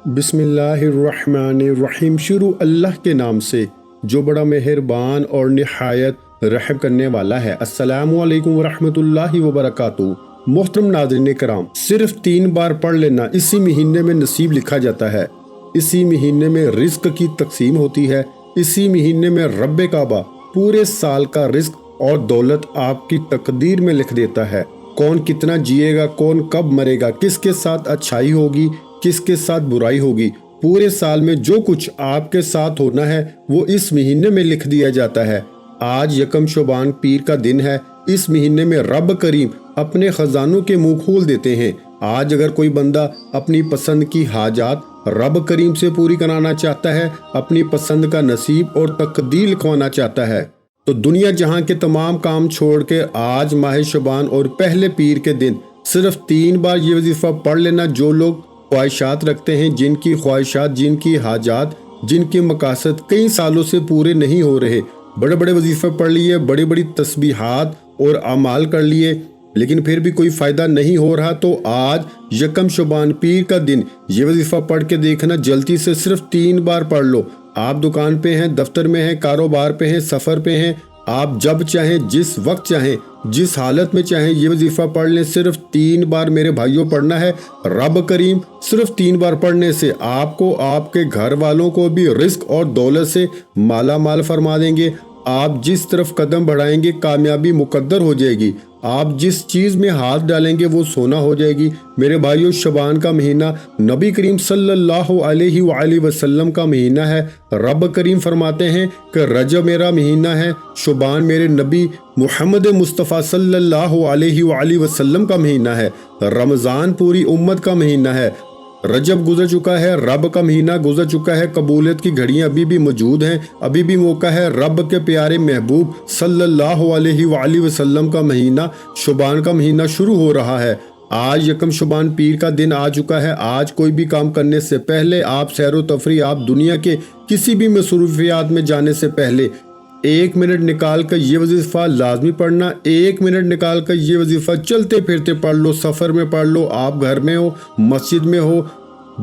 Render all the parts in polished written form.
بسم اللہ الرحمن الرحیم۔ شروع اللہ کے نام سے جو بڑا مہربان اور نہایت رحم کرنے والا ہے۔ السلام علیکم ورحمۃ اللہ وبرکاتہ۔ محترم ناظرین کرام، صرف 3 بار پڑھ لینا اسی مہینے میں نصیب لکھا جاتا ہے، اسی مہینے میں رزق کی تقسیم ہوتی ہے، اسی مہینے میں رب کعبہ پورے سال کا رزق اور دولت آپ کی تقدیر میں لکھ دیتا ہے۔ کون کتنا جیے گا، کون کب مرے گا، کس کے ساتھ اچھائی ہوگی، کس کے ساتھ برائی ہوگی، پورے سال میں جو کچھ آپ کے ساتھ ہونا ہے وہ اس مہینے میں لکھ دیا جاتا ہے۔ آج یکم شعبان پیر کا دن ہے۔ اس مہینے میں رب کریم اپنے خزانوں کے منہ کھول دیتے ہیں۔ آج اگر کوئی بندہ اپنی پسند کی حاجات رب کریم سے پوری کرانا چاہتا ہے، اپنی پسند کا نصیب اور تقدیر لکھوانا چاہتا ہے، تو دنیا جہاں کے تمام کام چھوڑ کے آج ماہ شعبان اور پہلے پیر کے دن صرف 3 بار یہ وظیفہ پڑھ لینا۔ جو لوگ خواہشات رکھتے ہیں، جن کی خواہشات، جن کی حاجات، جن کے مقاصد کئی سالوں سے پورے نہیں ہو رہے، بڑے بڑے وظیفے پڑھ لیے، بڑی بڑی تسبیحات اور اعمال کر لیے، لیکن پھر بھی کوئی فائدہ نہیں ہو رہا، تو آج یکم شعبان پیر کا دن یہ وظیفہ پڑھ کے دیکھنا۔ جلدی سے صرف 3 بار پڑھ لو۔ آپ دکان پہ ہیں، دفتر میں ہیں، کاروبار پہ ہیں، سفر پہ ہیں، آپ جب چاہیں، جس وقت چاہیں، جس حالت میں چاہیں یہ وظیفہ پڑھ لیں۔ صرف 3 بار میرے بھائیوں پڑھنا ہے۔ رب کریم صرف 3 بار پڑھنے سے آپ کو، آپ کے گھر والوں کو بھی رزق اور دولت سے مالا مال فرما دیں گے۔ آپ جس طرف قدم بڑھائیں گے کامیابی مقدر ہو جائے گی۔ آپ جس چیز میں ہاتھ ڈالیں گے وہ سونا ہو جائے گی۔ میرے بھائیوں، شعبان کا مہینہ نبی کریم صلی اللہ علیہ وآلہ وسلم کا مہینہ ہے۔ رب کریم فرماتے ہیں کہ رجب میرا مہینہ ہے، شعبان میرے نبی محمد مصطفیٰ صلی اللہ علیہ وآلہ وسلم کا مہینہ ہے، رمضان پوری امت کا مہینہ ہے۔ رجب گزر چکا ہے، رب کا مہینہ گزر چکا ہے، قبولیت کی گھڑیاں ابھی بھی موجود ہیں، ابھی بھی موقع ہے۔ رب کے پیارے محبوب صلی اللہ علیہ وآلہ وسلم کا مہینہ شعبان کا مہینہ شروع ہو رہا ہے۔ آج یکم شعبان پیر کا دن آ چکا ہے۔ آج کوئی بھی کام کرنے سے پہلے، آپ سیر و تفریح، آپ دنیا کے کسی بھی مصروفیات میں جانے سے پہلے 1 منٹ نکال کر یہ وظیفہ لازمی پڑھنا۔ 1 منٹ نکال کر یہ وظیفہ چلتے پھرتے پڑھ لو، سفر میں پڑھ لو، آپ گھر میں ہو، مسجد میں ہو،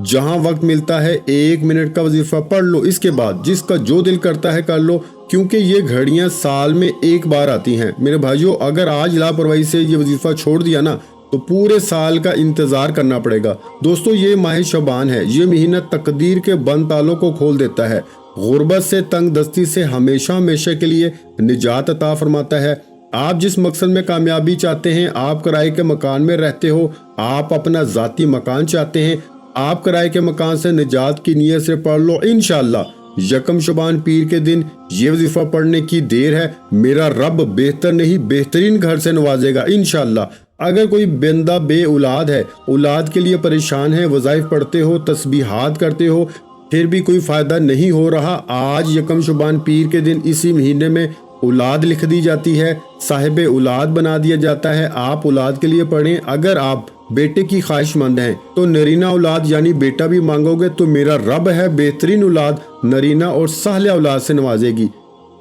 جہاں وقت ملتا ہے 1 منٹ کا وظیفہ پڑھ لو۔ اس کے بعد جس کا جو دل کرتا ہے کر لو، کیونکہ یہ گھڑیاں سال میں 1 بار آتی ہیں۔ میرے بھائیوں، اگر آج لاپرواہی سے یہ وظیفہ چھوڑ دیا نا تو پورے سال کا انتظار کرنا پڑے گا۔ دوستو، یہ ماہ شعبان ہے، یہ مہینہ تقدیر کے بند تالوں کو کھول دیتا ہے، غربت سے، تنگ دستی سے ہمیشہ ہمیشہ کے لیے نجات عطا فرماتا ہے۔ آپ جس مقصد میں کامیابی چاہتے ہیں، آپ کرائے کے مکان میں رہتے ہو، آپ اپنا ذاتی مکان چاہتے ہیں، آپ کرائے کے مکان سے نجات کی نیت سے پڑھ لو۔ انشاءاللہ یکم شعبان پیر کے دن یہ وظیفہ پڑھنے کی دیر ہے، میرا رب بہتر نہیں بہترین گھر سے نوازے گا انشاءاللہ۔ اگر کوئی بندہ بے اولاد ہے، اولاد کے لیے پریشان ہے، وظائف پڑھتے ہو، تسبیحات کرتے ہو، پھر بھی کوئی فائدہ نہیں ہو رہا، آج یکم شعبان پیر کے دن اسی مہینے میں اولاد لکھ دی جاتی ہے، صاحب اولاد بنا دیا جاتا ہے۔ آپ اولاد کے لیے پڑھیں۔ اگر آپ بیٹے کی خواہش مند ہیں تو نرینہ اولاد یعنی بیٹا بھی مانگو گے تو میرا رب ہے بہترین اولاد نرینہ اور صالح اولاد سے نوازے گی۔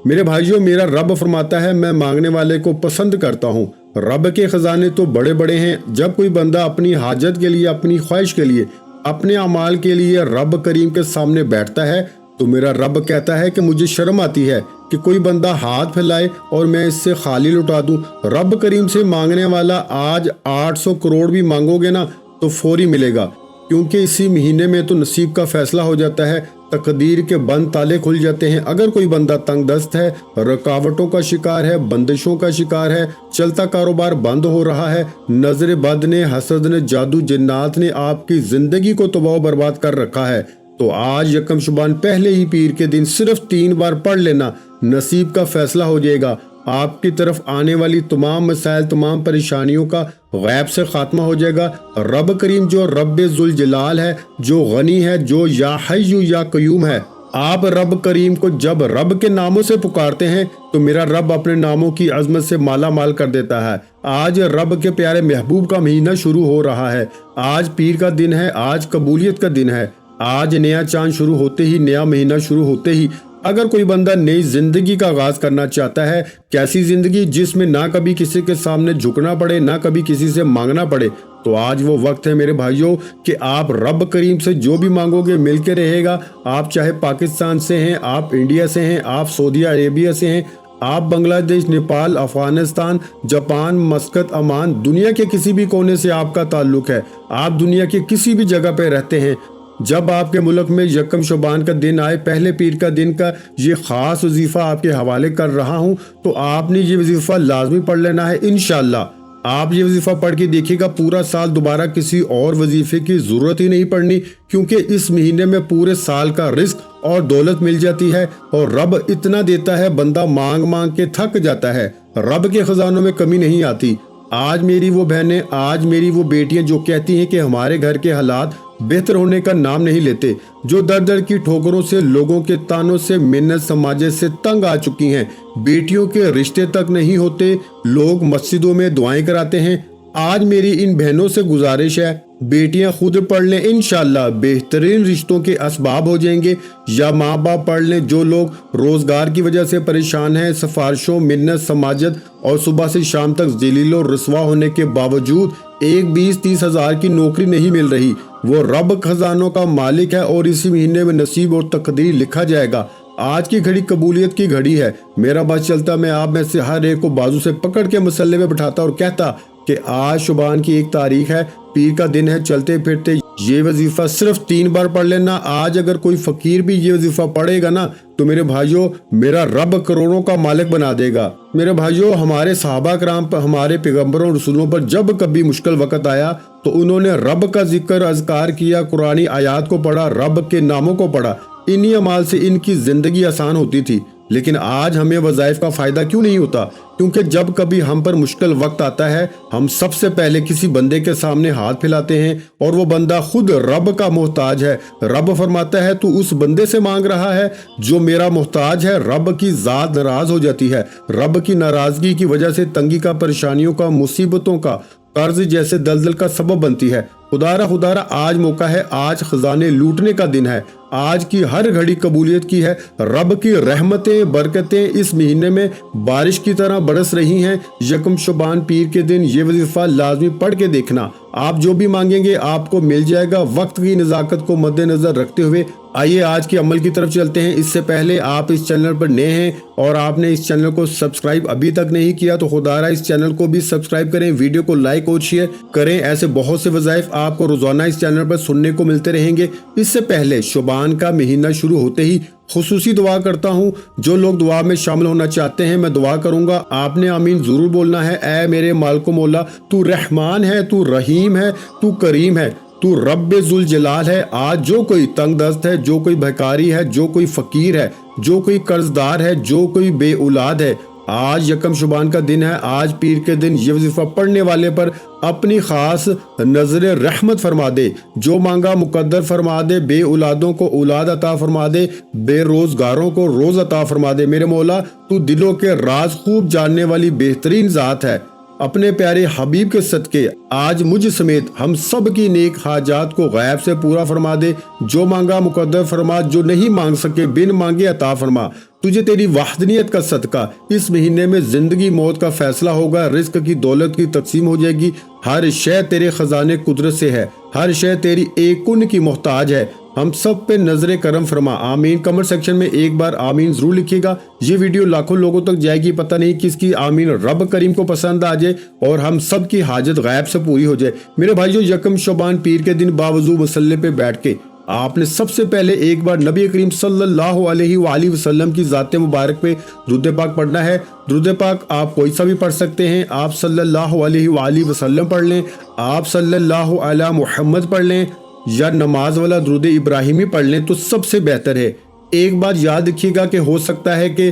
میرے بھائیوں، میرا رب فرماتا ہے میں مانگنے والے کو پسند کرتا ہوں۔ رب کے خزانے تو بڑے بڑے ہیں۔ جب کوئی بندہ اپنی حاجت کے لیے، اپنی خواہش کے لیے، اپنے اعمال کے لیے رب کریم کے سامنے بیٹھتا ہے تو میرا رب کہتا ہے کہ مجھے شرم آتی ہے کہ کوئی بندہ ہاتھ پھیلائے اور میں اس سے خالی لٹا دوں۔ رب کریم سے مانگنے والا آج 800 کروڑ بھی مانگو گے نا تو فوری ملے گا، کیونکہ اسی مہینے میں تو نصیب کا فیصلہ ہو جاتا ہے، تقدیر کے بند تالے کھل جاتے ہیں۔ اگر کوئی بندہ تنگ دست ہے، رکاوٹوں کا شکار ہے، بندشوں کا شکار ہے، چلتا کاروبار بند ہو رہا ہے، نظر بد نے، حسد نے، جادو جنات نے آپ کی زندگی کو تباہ و برباد کر رکھا ہے، تو آج یکم شعبان پہلے ہی پیر کے دن صرف 3 بار پڑھ لینا، نصیب کا فیصلہ ہو جائے گا۔ آپ کی طرف آنے والی تمام مسائل، تمام پریشانیوں کا غیب سے خاتمہ ہو جائے گا۔ رب کریم جو رب ذوالجلال ہے، جو غنی ہے، جو یا حی یا قیوم ہے، آپ رب کریم کو جب رب کے ناموں سے پکارتے ہیں تو میرا رب اپنے ناموں کی عظمت سے مالا مال کر دیتا ہے۔ آج رب کے پیارے محبوب کا مہینہ شروع ہو رہا ہے، آج پیر کا دن ہے، آج قبولیت کا دن ہے، آج نیا چاند شروع ہوتے ہی، نیا مہینہ شروع ہوتے ہی اگر کوئی بندہ نئی زندگی کا آغاز کرنا چاہتا ہے، کیسی زندگی جس میں نہ کبھی کسی کے سامنے جھکنا پڑے، نہ کبھی کسی سے مانگنا پڑے، तो आज वो वक्त है मेरे भाइयों कि आप रब करीम से जो भी मांगोगे मिल के रहेगा। आप चाहे पाकिस्तान से हैं, आप इंडिया से हैं, आप सऊदी अरेबिया से हैं, आप बांग्लादेश, नेपाल, अफगानिस्तान, जापान, मस्कत, अमान, दुनिया के किसी भी कोने से आपका ताल्लुक है, आप दुनिया के किसी भी जगह पे रहते हैं, जब आपके मुल्क में यकम शुबान का दिन आए, पहले पीर का दिन का ये ख़ास वजीफ़ा आपके हवाले कर रहा हूँ, तो आपने ये वजीफ़ा लाजमी पढ़ लेना है। इंशाअल्लाह आप ये वजीफ़ा पढ़ के देखिएगा, पूरा साल दोबारा किसी और वजीफ़े की ज़रूरत ही नहीं पड़नी, क्योंकि इस महीने में पूरे साल का रिस्क और दौलत मिल जाती है। और रब इतना देता है, बंदा मांग मांग के थक जाता है। रब के खजानों में कमी नहीं आती। आज मेरी वो बहनें, आज मेरी वो बेटियां जो कहती हैं कि हमारे घर के हालात बेहतर होने का नाम नहीं लेते, जो दर दर की ठोकरों से, लोगों के तानों से, मिन्नत समाजे से तंग आ चुकी हैं, बेटियों के रिश्ते तक नहीं होते, लोग मस्जिदों में दुआएं कराते हैं। आज मेरी इन बहनों से गुजारिश है, बेटियां खुद पढ़ लें, इंशाअल्लाह बेहतरीन रिश्तों के असबाब हो जाएंगे। या माँ बाप पढ़ लें, जो लोग रोजगार की वजह से परेशान हैं, सिफारिशों, मिन्नत समाजत और सुबह से शाम तक जलील और रसवा होने के बावजूद 20-30 हज़ार की नौकरी नहीं मिल रही, वो रब खजानों का मालिक है और इसी महीने में नसीब और तकदीर लिखा जाएगा। आज की घड़ी कबूलियत की घड़ी है। मेरा बस चलता, मैं आप में से हर एक को बाजू से पकड़ के मसल्ले में बिठाता और कहता कि आज शुबान की 1 तारीख है, पीर का दिन है, चलते फिरते ये वजीफा सिर्फ 3 बार पढ़ लेना। आज अगर कोई फकीर भी ये वजीफा पढ़ेगा ना, तो मेरे भाइयों मेरा रब करोड़ों का मालिक बना देगा। मेरे भाइयों, हमारे सहाबा कराम पर, हमारे पैगम्बरों रसूलों पर जब कभी मुश्किल वक्त आया तो उन्होंने रब का जिक्र, अज़कार किया, कुरानी आयात को पढ़ा, रब के नामों को पढ़ा। इन्हीं अमाल से इनकी जिंदगी आसान होती थी। लेकिन आज हमें वज़ाइफ का फ़ायदा क्यों नहीं होता? क्योंकि जब कभी हम पर मुश्किल वक्त आता है, हम सबसे पहले किसी बंदे के सामने हाथ फैलाते हैं और वो बंदा खुद रब का मोहताज है। रब फरमाता है तू उस बंदे से मांग रहा है जो मेरा मोहताज है। रब की ज़ात नाराज़ हो जाती है। रब की नाराज़गी की वजह से तंगी का, परेशानियों का, मुसीबतों का, कर्ज जैसे दलदल का सबब बनती है। खुदारा आज मौका है, आज खजाने लूटने का दिन है। आज की हर घड़ी कबूलियत की है। रब की रहमतें, बरकतें इस महीने में बारिश की तरह बरस रही हैं। यकम शुबान पीर के दिन ये वजीफा लाजमी पढ़ के देखना, आप जो भी मांगेंगे आपको मिल जाएगा। वक्त की नज़ाकत को मद्देनजर रखते हुए आइए आज के अमल की तरफ चलते हैं। इससे पहले आप इस चैनल पर नए हैं और आपने इस चैनल को सब्सक्राइब अभी तक नहीं किया तो खुदारा इस चैनल को भी सब्सक्राइब करें, वीडियो को लाइक और शेयर करें। ऐसे बहुत से वज़ाइफ आपको रोजाना इस चैनल पर सुनने को मिलते रहेंगे। इससे पहले शुबान का महीना शुरू होते ही खुसूसी दुआ करता हूँ। जो लोग दुआ में शामिल होना चाहते हैं, मैं दुआ करूंगा, आपने आमीन जरूर बोलना है। ऐ मेरे मालिक मौला, तू रहमान है, तू रहीम है, तू करीम है, तू रब्बे जुल जलाल है। आज जो कोई तंग दस्त है, जो कोई भिखारी है, जो कोई फकीर है, जो कोई कर्जदार है, जो कोई बे औलाद है, आज यकम शुबान का दिन है। आज पीर के दिन ये वजीफा पढ़ने वाले पर अपनी खास नजर रहमत फरमा दे। जो मांगा मुकद्दर फरमा दे। बे औलादों को औलाद अता फरमा दे, बेरोजगारों को रोज अता फरमा दे। मेरे मौला, तू दिलों के राज खूब जानने वाली बेहतरीन जात है। अपने प्यारे हबीब के सदके आज मुझ समेत हम सब की नेक हाजात को गैब से पूरा फरमा दे। जो मांगा मुकद्दर फरमा, जो नहीं मांग सके बिन मांगे अता फरमा। तुझे तेरी वाहदनियत का सदका इस महीने में जिंदगी मौत का फैसला होगा। रिस्क की, दौलत की तकसीम हो जाएगी। हर शय तेरे खजाने कुदरत से है, हर शय तेरी एकुन की मोहताज है। हम सब पे नजरे करम फरमा, आमीन। कमेंट सेक्शन में एक बार आमीन जरूर लिखिएगा। ये वीडियो लाखों लोगों तक जाएगी, पता नहीं किसकी आमीन रब करीम को पसंद आ जाए और हम सब की हाजत गैब से पूरी हो जाए। मेरे भाइयों, यकम शुबान पीर के दिन बावजू मसल्ले पे बैठ के आपने सबसे पहले एक बार नबी करीम सल्लल्लाहु अलैहि वसल्लम की ज़ात मुबारक पे दुरूद पाक पढ़ना है। दुरूद पाक आप कोई सा भी पढ़ सकते हैं। आप सल्लल्लाहु अलैहि वसल्लम पढ़ लें, आप सल्लल्लाहु अला मुहम्मद पढ़ लें, या नमाज वाला दुरूद इब्राहिमी पढ़ लें तो सबसे बेहतर है। एक बात याद रखिएगा कि हो सकता है कि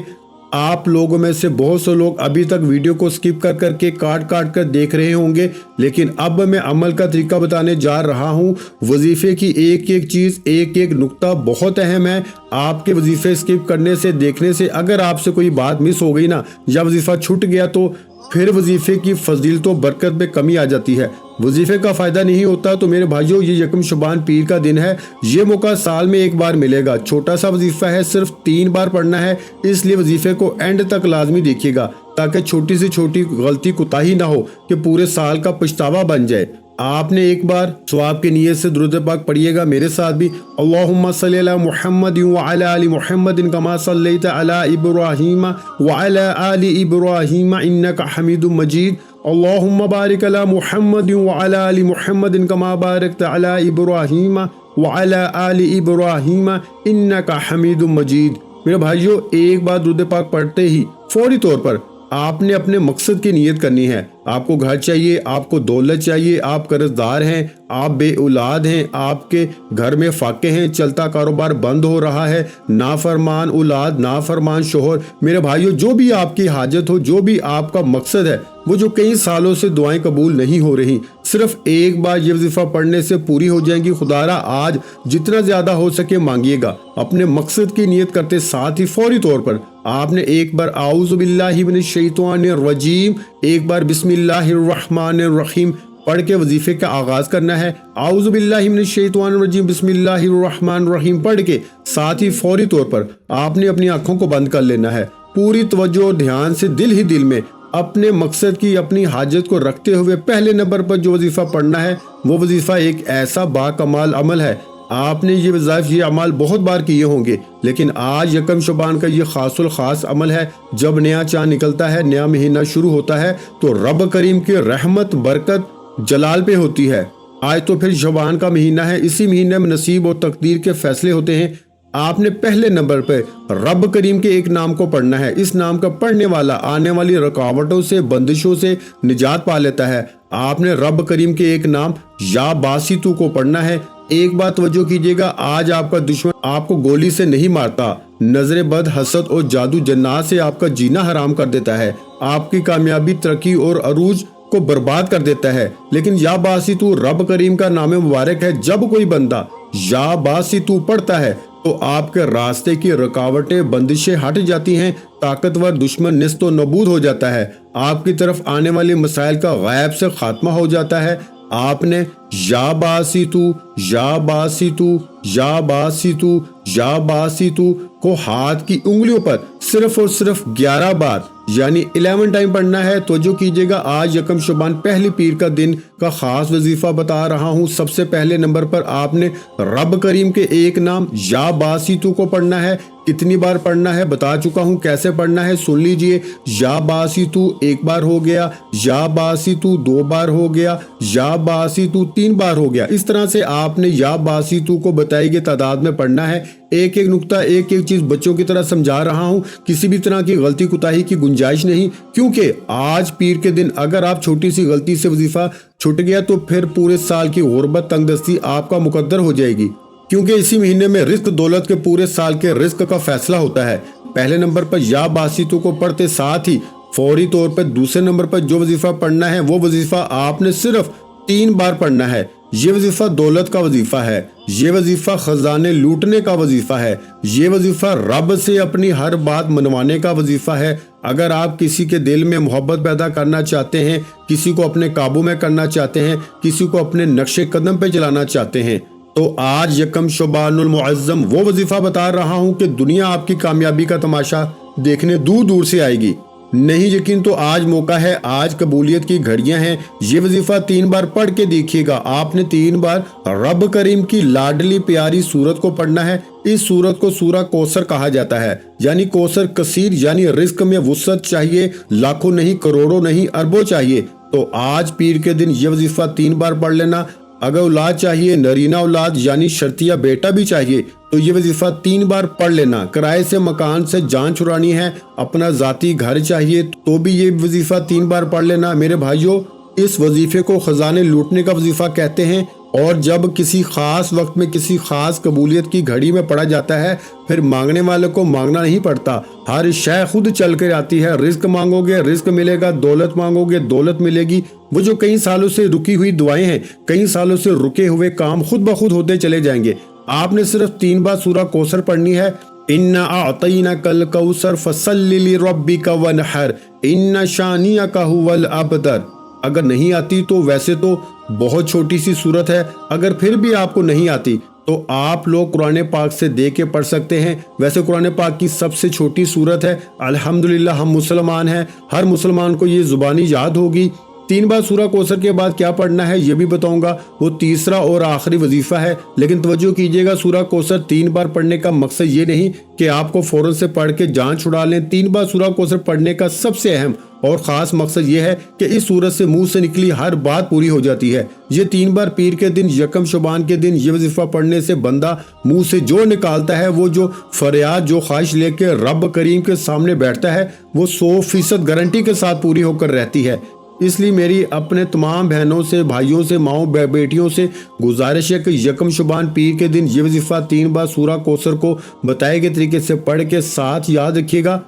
आप लोगों में से बहुत से लोग अभी तक वीडियो को स्किप कर करके काट कर देख रहे होंगे, लेकिन अब मैं अमल का तरीका बताने जा रहा हूं। वजीफे की एक एक चीज़, एक एक नुक्ता बहुत अहम है। आपके वजीफे स्किप करने से, देखने से अगर आपसे कोई बात मिस हो गई ना, या वजीफा छूट गया, तो फिर वजीफे की फजीलत व बरकत में कमी आ जाती है। वजीफे का फ़ायदा नहीं होता। तो मेरे भाइयों, ये यकम शुबान पीर का दिन है। ये मौका साल में एक बार मिलेगा। छोटा सा वजीफा है, सिर्फ 3 बार पढ़ना है, इसलिए वजीफे को एंड तक लाजमी देखिएगा ताकि छोटी से छोटी गलती कोताही ना हो कि पूरे साल का पछतावा बन जाए। आपने एक बार सवाब की नीयत से दुरूद पाक पढ़िएगा मेरे साथ भी। अल्लाहुम्मा सल्ली अला मुहम्मद व अला आलि मुहम्मद कमा सल्लैता अला इब्राहीम व अला आलि इब्राहीम इन्नका हमीदुम मजीद। अल्लाहुम्मा बारिक अला मुहम्मद व अला आलि मुहम्मद कमा बारकता अला इब्राहीम व अला आलि इब्राहीम इन्नका हमीदुम मजीद। मेरे भाइयों, एक बार दुरूद पाक पढ़ते ही फौरी तौर पर आपने अपने मकसद की नीयत करनी है। आपको घर चाहिए, आपको दौलत चाहिए, आप कर्जदार हैं, आप बे औलाद हैं, आपके घर में फाके हैं, चलता कारोबार बंद हो रहा है, नाफरमान औलाद, नाफरमान शोहर। मेरे भाइयों, जो भी आपकी हाजत हो, जो भी आपका मकसद है, वो जो कई सालों से दुआएं कबूल नहीं हो रही, सिर्फ एक बार ये वजीफा पढ़ने से पूरी हो जाएंगी। खुदारा आज जितना ज्यादा हो सके मांगिएगा। अपने मकसद की नीयत करते साथ ही फौरी तौर पर आपने एक बार आऊज़ु बिल्लाहि मिनश शैतानिर रजीम, एक बार बिस्मिल्लाहिर रहमानिर रहीम पढ़ के वजीफे का आगाज करना है। आऊज़ु बिल्लाहि मिनश शैतानिर रजीम बिस्मिल्लाहिर रहमानिर रहीम पढ़ के साथ ही फौरी तौर पर आपने अपनी आंखों को बंद कर लेना है। पूरी तवज्जो और ध्यान से दिल ही दिल में अपने मकसद की, अपनी हाजत को रखते हुए पहले नंबर पर जो वजीफा पढ़ना है वो वजीफा एक ऐसा बाकमाल अमल है। आपने ये वज़ाइफ, ये अमाल बहुत बार किए होंगे, लेकिन आज यकम शुबान का ये खासुल खास अमल है। जब नया चाँद निकलता है, नया महीना शुरू होता है, तो रब करीम की रहमत बरकत जलाल पे होती है। आज तो फिर शुबान का महीना है, इसी महीने में नसीब और तकदीर के फैसले होते हैं। आपने पहले नंबर पे रब करीम के एक नाम को पढ़ना है। इस नाम का पढ़ने वाला आने वाली रुकावटों से, बंदिशों से निजात पा लेता है। आपने रब करीम के एक नाम या बासितू को पढ़ना है। एक बात तवज्जो कीजिएगा, आज आपका दुश्मन आपको गोली से नहीं मारता, नजर बद, हसद और जादू जन्नात से आपका जीना हराम कर देता है, आपकी कामयाबी, तरक्की और अरूज को बर्बाद कर देता है। लेकिन या बासितू रब करीम का नाम मुबारक है। जब कोई बंदा या बासितू पढ़ता है तो आपके रास्ते की रुकावटें, बंदिशें हट जाती हैं, ताकतवर दुश्मन निस्तो नबूद हो जाता है, आपकी तरफ आने वाले मसाइल का गैब से खात्मा हो जाता है। आपने या बासितू, या बासितू, या बासितू, या बासितू को हाथ की उंगलियों पर सिर्फ और सिर्फ 11 बार यानी 11 टाइम पढ़ना है। तो जो कीजिएगा, आज यकम शुबान पहली पीर का दिन का खास वजीफा बता रहा हूँ। सबसे पहले नंबर पर आपने रब करीम के एक नाम या बासितू को पढ़ना है। कितनी बार पढ़ना है बता चुका हूँ, कैसे पढ़ना है सुन लीजिए। या बासितू एक बार हो गया, या बासितू 2 बार हो गया, या बासितू 3 बार हो गया। इस तरह से आपने या बासितू को बताई गई तादाद में पढ़ना है। एक एक नुक्ता, एक एक चीज बच्चों की तरह समझा रहा हूँ, किसी भी तरह की गलती कुताही की गुंजाइश नहीं, क्योंकि आज पीर के दिन अगर आप छोटी सी गलती से वजीफा छूट गया तो फिर पूरे साल की गुर्बत, तंगदस्ती आपका मुकद्दर हो जाएगी। क्योंकि इसी महीने में रिस्क दौलत के, पूरे साल के रिस्क का फैसला होता है। पहले नंबर पर या बासितू को पढ़ते साथ ही फौरी तौर पर दूसरे नंबर पर जो वजीफा पढ़ना है वो वजीफा आपने सिर्फ 3 बार पढ़ना है। ये वजीफा दौलत का वजीफा है, ये वजीफा खजाने लूटने का वजीफा है, ये वजीफा रब से अपनी हर बात मनवाने का वजीफा है। अगर आप किसी के दिल में मोहब्बत पैदा करना चाहते हैं, किसी को अपने काबू में करना चाहते हैं, किसी को अपने नक्शे कदम पे चलाना चाहते हैं, तो आज यकम शुबानुल मुअज्जम वो वजीफा बता रहा हूँ कि दुनिया आपकी कामयाबी का तमाशा देखने दूर दूर से आएगी। नहीं यकीन तो आज मौका है, आज कबूलियत की घड़ियां हैं। ये वजीफा 3 बार पढ़ के देखिएगा। आपने 3 बार रब करीम की लाडली प्यारी सूरत को पढ़ना है। इस सूरत को सूरा कौसर कहा जाता है, यानी कौसर कसीर, यानी रिस्क में वुसअत चाहिए, लाखों नहीं, करोड़ों नहीं, अरबों चाहिए। तो आज पीर के दिन ये वजीफा 3 बार पढ़ लेना। अगर औलाद चाहिए, नरीना औलाद यानी शर्तिया बेटा भी चाहिए, तो ये वजीफा 3 बार पढ़ लेना। किराए से मकान से जान छुड़ानी है, अपना जाती घर चाहिए, तो भी ये वजीफा 3 बार पढ़ लेना। मेरे भाइयों, इस वजीफे को खजाने लूटने का वजीफा कहते हैं, और जब किसी खास वक्त में किसी खास कबूलियत की घड़ी में पढ़ा जाता है, फिर मांगने वाले को मांगना नहीं पड़ता, हर शय खुद चल कर आती है। रिस्क मांगोगे रिस्क मिलेगा, दौलत मांगोगे दौलत मिलेगी। वो जो कई सालों से रुकी हुई दुआएं हैं, कई सालों से रुके हुए काम खुद ब खुद होते चले जाएंगे। आपने सिर्फ 3 बार सूरा कौसर पढ़नी है। इन्ना आतईना कल कौसर फसल्लि लिरब्बिका वनहर इन्ना शानियका हुवल अबतर। अगर नहीं आती तो वैसे तो बहुत छोटी सी सूरत है, अगर फिर भी आपको नहीं आती तो आप लोग कुरान पाक से देख के पढ़ सकते हैं। वैसे कुरान पाक की सबसे छोटी सूरत है। अल्हम्दुलिल्लाह हम मुसलमान हैं, हर मुसलमान को ये जुबानी याद होगी। 3 बार सूरह कौसर के बाद क्या पढ़ना है ये भी बताऊंगा, वो तीसरा और आखिरी वजीफा है। लेकिन तवज्जो कीजिएगा, सूरह कौसर 3 बार पढ़ने का मकसद ये नहीं कि आपको फौरन से पढ़ के जान छुड़ा लें। 3 बार सूरह कौसर पढ़ने का सबसे अहम और ख़ास मकसद ये है कि इस सूरत से मुंह से निकली हर बात पूरी हो जाती है। ये 3 बार पीर के दिन यकम शुबान के दिन ये वजीफा पढ़ने से बंदा मुंह से जो निकालता है, वो जो फरियाद जो ख्वाहिश लेके रब करीम के सामने बैठता है, वो 100% गारंटी के साथ पूरी होकर रहती है। इसलिए मेरी अपने तमाम बहनों से, भाइयों से, माओ बेटियों से गुजारिश है कि यकम शुबान पीर के दिन ये वजीफा 3 बार सूरह कौसर को बताए गए तरीके से पढ़ के साथ याद रखिएगा।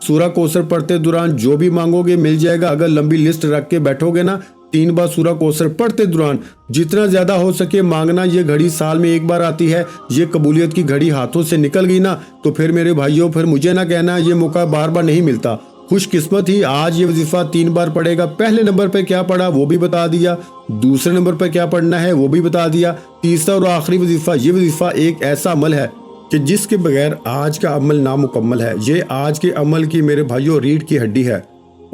सूरह कौसर पढ़ते दौरान जो भी मांगोगे मिल जाएगा। अगर लंबी लिस्ट रख के बैठोगे ना, 3 बार सूरह कौसर पढ़ते दौरान जितना ज्यादा हो सके मांगना। ये घड़ी साल में एक बार आती है, ये कबूलियत की घड़ी हाथों से निकल गई ना, तो फिर मेरे भाइयों फिर मुझे ना कहना ये मौका बार बार नहीं मिलता। खुशकिस्मत ही आज ये वजीफा 3 बार पढ़ेगा। पहले नंबर पे क्या पढ़ा वो भी बता दिया, दूसरे नंबर पे क्या पढ़ना है वो भी बता दिया, तीसरा और आखिरी वजीफा, ये वजीफा एक ऐसा अमल है कि जिसके बगैर आज का अमल नामुकम्मल है। ये आज के अमल की मेरे भाइयों रीढ़ की हड्डी है।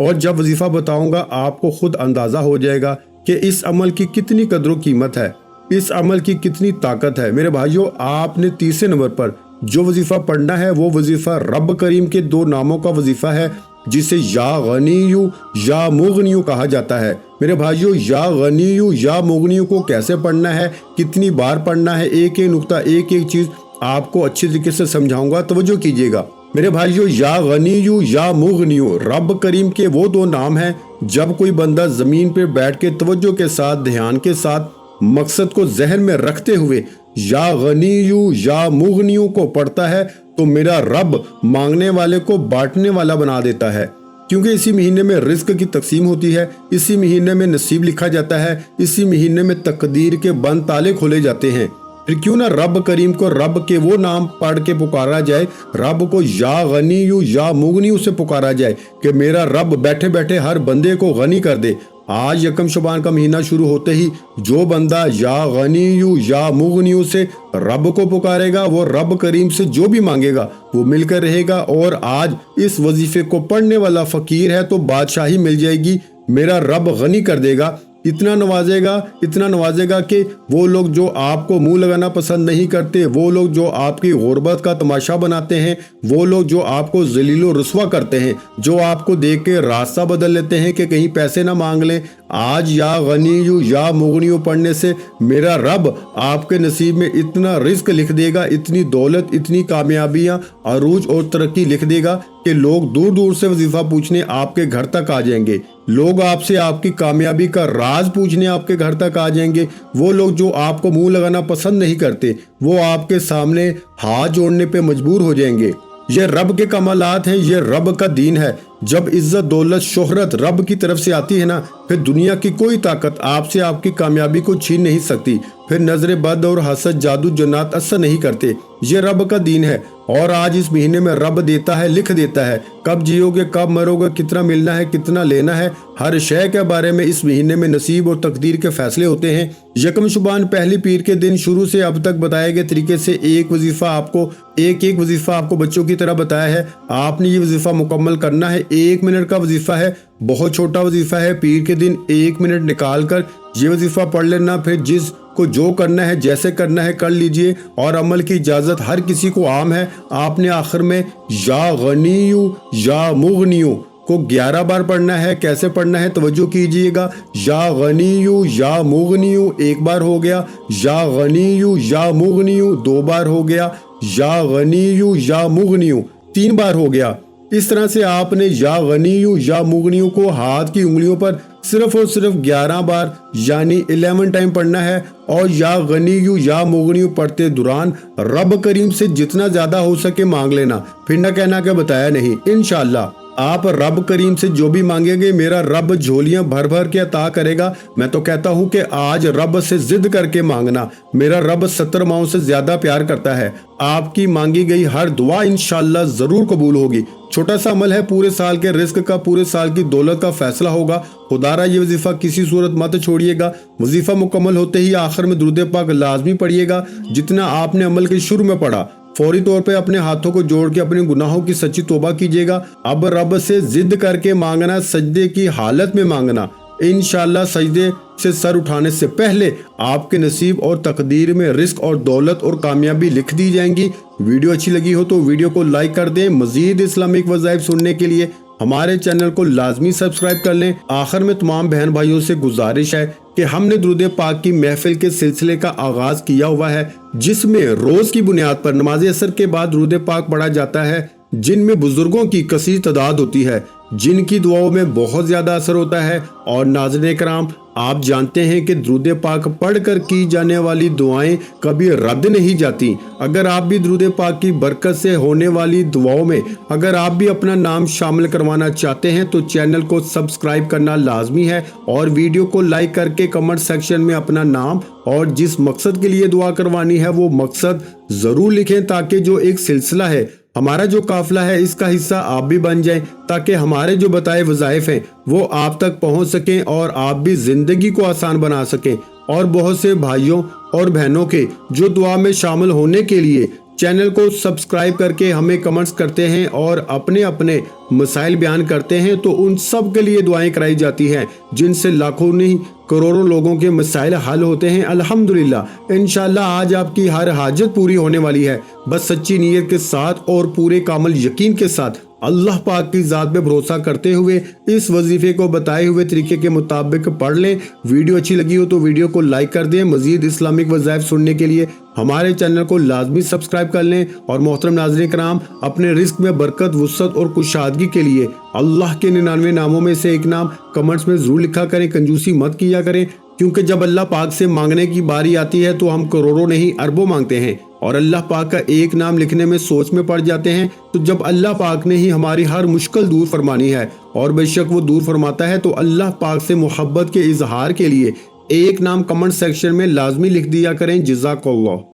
और जब वजीफा बताऊंगा आपको खुद अंदाजा हो जाएगा कि इस अमल की कितनी कदर कीमत है, इस अमल की कितनी ताकत है। मेरे भाइयों, आपने तीसरे नंबर पर जो वजीफा पढ़ना है वो वजीफा रब करीम के 2 नामों का वजीफा है, जिसे या गनीयू या मुगनियू कहा जाता है। मेरे भाइयों, या गनीयू या मुगनियू को कैसे पढ़ना है, कितनी बार पढ़ना है, एक एक नुक्ता, एक एक चीज आपको अच्छी तरीके से समझाऊंगा। तवज्जो कीजिएगा मेरे भाइयों। या गनीयू या मुगनियू रब करीम के वो 2 नाम हैं। जब कोई बंदा जमीन पे बैठ के तवज्जो के साथ, ध्यान के साथ, मकसद को जहन में रखते हुए या गनीयू या मुगनियू को पढ़ता है तो मेरा रब मांगने वाले को बांटने वाला बना देता है। क्योंकि इसी महीने में रिस्क की तकसीम होती है, इसी महीने में नसीब लिखा जाता है, इसी महीने में तकदीर के बंद ताले खोले जाते हैं। फिर क्यों ना रब करीम को रब के वो नाम पढ़ के पुकारा जाए, रब को या गनीयू या मुगनियू से पुकारा जाए कि मेरा रब बैठे बैठे हर बंदे को गनी कर दे। आज यकम शुबान का महीना शुरू होते ही जो बंदा या गनीयू या मुगनियू से रब को पुकारेगा, वो रब करीम से जो भी मांगेगा वो मिलकर रहेगा। और आज इस वजीफे को पढ़ने वाला फकीर है तो बादशाही मिल जाएगी, मेरा रब गनी कर देगा। इतना नवाजेगा कि वो लोग जो आपको मुंह लगाना पसंद नहीं करते, वो लोग जो आपकी गुर्बत का तमाशा बनाते हैं, वो लोग जो आपको जलीलो रुस्वा करते हैं, जो आपको देख के रास्ता बदल लेते हैं कि कहीं पैसे ना मांग लें, आज या गनीयू या मुगनियू पढ़ने से मेरा रब आपके नसीब में इतना रिस्क लिख देगा, इतनी दौलत, इतनी कामयाबियां, अरूज और तरक्की लिख देगा कि लोग दूर दूर से वजीफा पूछने आपके घर तक आ जाएंगे। लोग आपसे आपकी कामयाबी का राज पूछने आपके घर तक आ जाएंगे। वो लोग जो आपको मुंह लगाना पसंद नहीं करते, वो आपके सामने हाथ जोड़ने पे मजबूर हो जाएंगे। ये रब के कमालात हैं, ये रब का दीन है। जब इज्जत, दौलत, शोहरत रब की तरफ से आती है ना, फिर दुनिया की कोई ताकत आपसे आपकी कामयाबी को छीन नहीं सकती। फिर नजरे बद और हसद, जादू, जन्नात असर नहीं करते। ये रब का दीन है। और आज इस महीने में रब देता है, लिख देता है, कब जियोगे, कब मरोगे, कितना मिलना है, कितना लेना है, हर शय के बारे में इस महीने में नसीब और तकदीर के फैसले होते हैं। यकम शुबान पहली पीर के दिन शुरू से अब तक बताए गए तरीके से एक वजीफा आपको बच्चों की तरह बताया है। आपने ये वजीफा मुकम्मल करना है। 1 मिनट का वजीफा है, बहुत छोटा वजीफा है। पीर के दिन 1 मिनट निकाल कर ये वजीफा पढ़ लेना। फिर जिसको जो करना है, जैसे करना है कर लीजिए। और अमल की इजाजत हर किसी को आम है। आपने आखिर में या गनीयू या मुगनियू को 11 बार पढ़ना है। कैसे पढ़ना है तवज्जो कीजिएगा। या गनीयू या मुगनियू 1 बार हो गया, या गनीयू या मुगनियू 2 बार हो गया, या गनीयू या मुगनियू 3 बार हो गया। इस तरह से आपने या गनीयू या मुगनियू को हाथ की उंगलियों पर सिर्फ और सिर्फ 11 बार यानी 11 टाइम पढ़ना है। और या गनीयू या मुगनियू पढ़ते दौरान रब करीम से जितना ज्यादा हो सके मांग लेना। फिर न कहना कि बताया नहीं। इंशाअल्लाह आप रब करीम से जो भी मांगेंगे मेरा रब झोलियां भर भर के अता करेगा। मैं तो कहता हूं कि आज रब से जिद करके मांगना। मेरा रब 70 माओं से ज्यादा प्यार करता है। आपकी मांगी गई हर दुआ इंशाअल्लाह जरूर कबूल होगी। छोटा सा अमल है, पूरे साल के रिस्क का, पूरे साल की दौलत का फैसला होगा। खुदारा ये वजीफा किसी सूरत मत छोड़िएगा। वजीफा मुकम्मल होते ही आखिर में दुरूद पाक लाजमी पढ़िएगा। जितना आपने अमल के शुरू में पढ़ा फौरी तौर पे अपने हाथों को जोड़ के अपने गुनाहों की सच्ची तौबा कीजिएगा। अब रब से जिद करके मांगना, सजदे की हालत में मांगना। इंशाअल्लाह सजदे से सर उठाने से पहले आपके नसीब और तकदीर में रिस्क और दौलत और कामयाबी लिख दी जाएंगी। वीडियो अच्छी लगी हो तो वीडियो को लाइक कर दें। मजीद इस्लामिक वज़ाइफ सुनने के लिए हमारे चैनल को लाजमी सब्सक्राइब कर लें। आखिर में तमाम बहन भाइयों से गुजारिश है कि हमने दुरूद पाक की महफिल के सिलसिले का आगाज किया हुआ है, जिसमें रोज की बुनियाद पर नमाज असर के बाद दुरूद पाक पढ़ा जाता है, जिनमें बुजुर्गों की कसीर तादाद होती है, जिनकी दुआओं में बहुत ज्यादा असर होता है। और नाज़रीन कराम, आप जानते हैं कि दुरूद पाक पढ़कर की जाने वाली दुआएं कभी रद्द नहीं जाती। अगर आप भी दुरूद पाक की बरकत से होने वाली दुआओं में अगर आप भी अपना नाम शामिल करवाना चाहते हैं तो चैनल को सब्सक्राइब करना लाजमी है और वीडियो को लाइक करके कमेंट सेक्शन में अपना नाम और जिस मकसद के लिए दुआ करवानी है वो मकसद जरूर लिखें, ताकि जो एक सिलसिला है, हमारा जो काफिला है, इसका हिस्सा आप भी बन जाएं, ताकि हमारे जो बताए वज़ाइफ हैं वो आप तक पहुंच सकें और आप भी जिंदगी को आसान बना सकें। और बहुत से भाइयों और बहनों के जो दुआ में शामिल होने के लिए चैनल को सब्सक्राइब करके हमें कमेंट्स करते हैं और अपने अपने मसाइल बयान करते हैं, तो उन सब के लिए दुआएं कराई जाती हैं, जिनसे लाखों नहीं करोड़ों लोगों के मसाइल हल होते हैं। अल्हम्दुलिल्लाह, इंशाअल्लाह आज आपकी हर हाजत पूरी होने वाली है। बस सच्ची नीयत के साथ और पूरे कामिल यकीन के साथ अल्लाह पाक की ज़ात पे भरोसा करते हुए इस वजीफे को बताए हुए तरीके के मुताबिक पढ़ लें। वीडियो अच्छी लगी हो तो वीडियो को लाइक कर दें। मजीद इस्लामिक वज़ाइफ सुनने के लिए हमारे चैनल को लाजमी सब्सक्राइब कर लें। और मोहतरम नाज़रीन कराम, अपने रिस्क में बरकत, वुसअत और कुशादगी के लिए अल्लाह के 99 नामों में से एक नाम कमेंट्स में जरूर लिखा करें। कंजूसी मत किया करें, क्योंकि जब अल्लाह पाक से मांगने की बारी आती है तो हम करोड़ों नहीं अरबों मांगते हैं और अल्लाह पाक का एक नाम लिखने में सोच में पड़ जाते हैं। तो जब अल्लाह पाक ने ही हमारी हर मुश्किल दूर फरमानी है और बेशक वो दूर फरमाता है, तो अल्लाह पाक से मोहब्बत के इजहार के लिए एक नाम कमेंट सेक्शन में लाजमी लिख दिया करें। जज़ाकल्लाह।